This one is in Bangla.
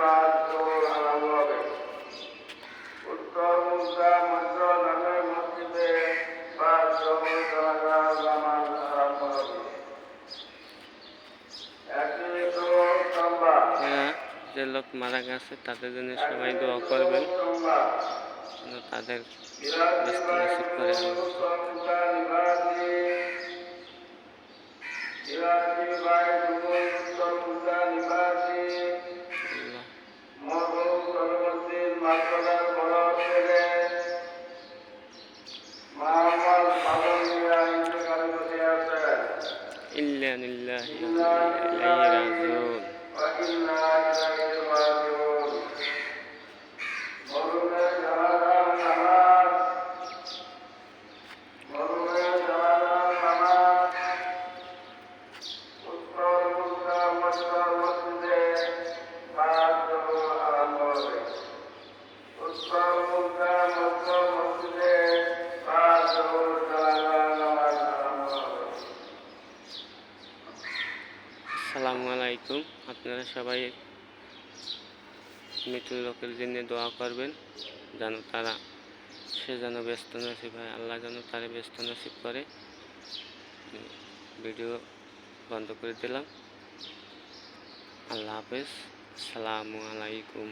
পাঁচ দৌড় আরম্ভ হবে। উত্তর মুদ্রা মন্ত্র নামে মসজিদে পাঁচ দৌড় জানাজার নামাজ আরম্ভ হবে। একই দৌড় লম্বা। যে লোক মারা গেছে তাদের জন্য সবাই দোয়া করবেন, তাদের ব্যস্ত নসিব করে ইল্লা লিল্লাহি ওয়া ইন্না ইলাইহি রাজিউন। আসসালামু আলাইকুম। আপনারা সবাই মৃত লোকের জন্য দোয়া করবেন, যেন সে যেন ব্যস্ত নসিব হয়, আল্লাহ যেন তারে ব্যস্ত নসিব করে। ভিডিও বন্ধ করে দিলাম। আল্লাহ হাফেজ। আসসালামু আলাইকুম।